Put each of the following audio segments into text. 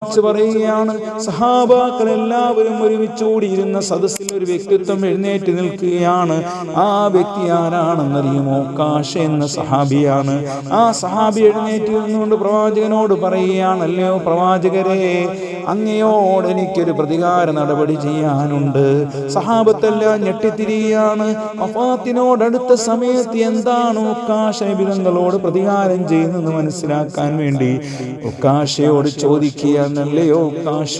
പറയുകയാണ്. സഹാബാക്കൾ എല്ലാവരും ഒരുമിച്ച് കൂടിയിരുന്ന സദസ്സിൽ ഒരു വ്യക്തിത്വം എഴുന്നേറ്റ് നിൽക്കുകയാണ്. ആ വ്യക്തി ആരാണെന്നറിയുമോ? ഉക്കാശ എന്ന സഹാബിയാണ്. ആ സഹാബി എഴുന്നേറ്റ് നിന്നുകൊണ്ട് പ്രവാചകനോട് പറയുകയാണ്, അല്ലയോ പ്രവാചകരെ, അങ്ങയോട് എനിക്കൊരു പ്രതികാര നടപടി ചെയ്യാനുണ്ട്. സഹാബത്തെല്ലാം ഞെട്ടിത്തിരിയാണ്. വഫാത്തിനോടടുത്ത സമയത്ത് എന്താണ് ഉക്കാശ നബി തങ്ങളോട് പ്രതികാരം ചെയ്യുന്നതെന്ന് മനസ്സിലാക്കാൻ വേണ്ടി ഉക്കാശയോട് ചോദിക്കുകയാണല്ലയോ ഉക്കാശ,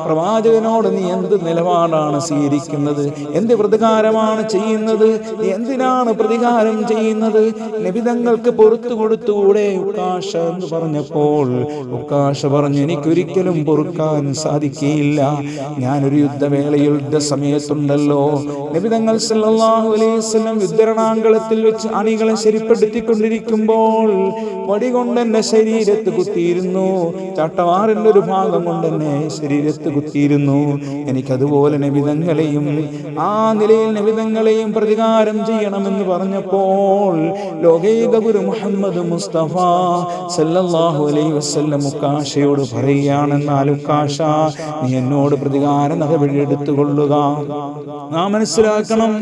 പ്രവാചകനോട് നീ എന്ത് നിലപാടാണ് സ്വീകരിക്കുന്നത്? എന്ത് പ്രതികാരമാണ് ചെയ്യുന്നത്? എന്തിനാണ് പ്രതികാരം ചെയ്യുന്നത്? നബി തങ്ങൾക്ക് പുറത്തു കൊടുത്തുകൂടെ ഉക്കാശ എന്ന് പറഞ്ഞപ്പോൾ ഉക്കാശ പറഞ്ഞു, എനിക്കൊരിക്കലും പൊറുക്കാൻ സാധിക്കുകയില്ല. ഞാനൊരു യുദ്ധവേളയിൽ യുദ്ധസമയത്തുണ്ടല്ലോ, നബി തങ്ങൾ സല്ലല്ലാഹു അലൈഹി വസല്ലം യുദ്ധരണാങ്കളത്തിൽ വെച്ച് അണികളെ ശരിപ്പെടുത്തിക്കൊണ്ടിരിക്കുമ്പോൾ വടി കൊണ്ട് എന്റെ ശരീരത്ത് കുത്തിയിരുന്നു. ചട്ടവാറിന്റെ ഒരു ഭാഗം കൊണ്ട് എന്നെ ശരീരത്ത് കുത്തിയിരുന്നു. എനിക്കതുപോലെ നബിതങ്ങളെയും ആ നിലയിൽ നബിതങ്ങളെയും പ്രതികാരം ചെയ്യണമെന്ന് പറഞ്ഞപ്പോൾ ലോകൈക ഗുരു മുഹമ്മദ് മുസ്തഫ സല്ലല്ലാഹു അലൈഹി വസല്ലം ഉക്കാശയോട് പറയുകയാണെന്നാൽ ഉക്കാശ, നീ എന്നോട് പ്രതികാര നടപടി എടുത്തുകൊള്ളുക. നാം മനസ്സിലാക്കണം,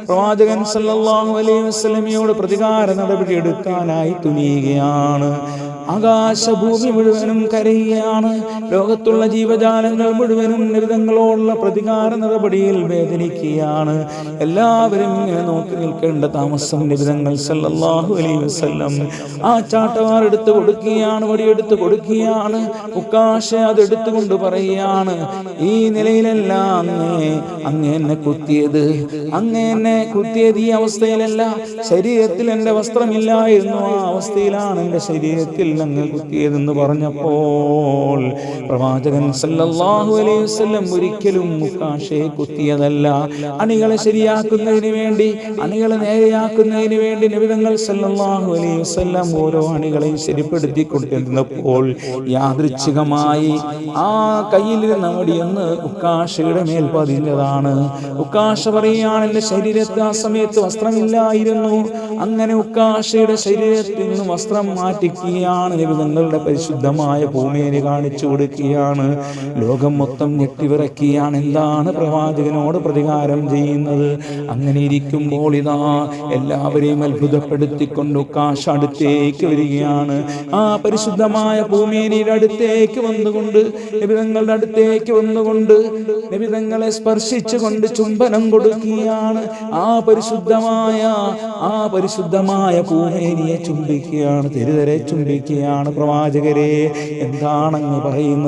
പ്രവാചകൻ സല്ലല്ലാഹു അലൈഹി വസല്ലമയോട് പ്രതികാര നടപടി എടുക്കാനായി തുനിയുകയാണ്. ആകാശഭൂമി മുഴുവനും കരയുകയാണ്. ലോകത്തുള്ള ജീവജാലങ്ങൾ മുഴുവനും നബിതങ്ങളോടുള്ള പ്രതികാര നടപടിയിൽ വേദനിക്കുകയാണ്. എല്ലാവരും ഇങ്ങനെ നോക്കി നിൽക്കേണ്ട താമസം നബിതങ്ങൾ സല്ലല്ലാഹു അലൈഹി വസല്ലം ആ ചാട്ടവാർ എടുത്തു കൊടുക്കുകയാണ്, വടിയെടുത്ത് കൊടുക്കുകയാണ്. ഉക്കാശ അതെടുത്തുകൊണ്ട് പറയുകയാണ്, ഈ നിലയിലല്ല അങ്ങ് എന്നെ കുത്തിയത്. അങ്ങ് എന്നെ കുത്തിയത് ഈ അവസ്ഥയിലല്ല. ശരീരത്തിൽ എൻ്റെ വസ്ത്രമില്ലായിരുന്നു, ആ അവസ്ഥയിലാണ് എൻ്റെ ശരീരത്തിൽ അങ്ങ് കുത്തിയതെന്ന് പറഞ്ഞപ്പോൾ പ്രവാചകൻ സല്ലല്ലാഹു അലൈഹി വസല്ലം ഒരിക്കലും ഉക്കാശയെ കുത്തിയതല്ല. അണികളെ ശരിയാക്കുന്നതിന് വേണ്ടി, അണികളെ നേരെയാക്കുന്നതിന് വേണ്ടി നബി തങ്ങൾ സല്ലല്ലാഹു അലൈഹി വസല്ലം ഓരോ അണികളെയും ശരിപ്പെടുത്തിക്കൊണ്ടിരുന്നപ്പോൾ യാദൃച്ഛികമായി ആ കയ്യിലിരുന്ന വടിയെന്ന് ഉക്കാശയുടെ മേൽ പതിഞ്ഞതാണ്. ഉക്കാശ പറയുകയാണ്, എൻ്റെ ശരീരത്തിൽ ആ സമയത്ത് വസ്ത്രമില്ലായിരുന്നു. അങ്ങനെ ഉക്കാശയുടെ ശരീരത്തിൽ നിന്ന് വസ്ത്രം മാറ്റിക്കുകയാണ്. നബി തങ്ങളുടെ പരിശുദ്ധമായ ഭൂമിയെ കാണിച്ചു കൊടുക്കുകയാണ്. ലോകം മൊത്തം ഞെട്ടിവിറക്കുകയാണ്. എന്താണ് പ്രവാചകനോട് പ്രതികാരം ചെയ്യുന്നത്? അങ്ങനെ ഇരിക്കുമ്പോൾ ഇതാ എല്ലാവരെയും അത്ഭുതപ്പെടുത്തിക്കൊണ്ട് ഉക്കാശ അടുത്തേക്ക് വരികയാണ്. ആ പരിശുദ്ധമായ ഭൂമിയുടെ അടുത്തേക്ക് വന്നുകൊണ്ട് നബി തങ്ങളുടെ അടുത്തേക്ക് വന്നുകൊണ്ട് നബി തങ്ങളെ സ്പർശിച്ചുകൊണ്ട് ചുംബനം കൊടുക്കുകയാണ്. ആ പരിശുദ്ധമായ ഭൂമിയെ ചുംബിക്കുകയാണ്, തെരുതരെ ചുംബിക്കുകയാണ്. പ്രവാചകരെ, എന്താണെന്ന് പറയുന്നത്?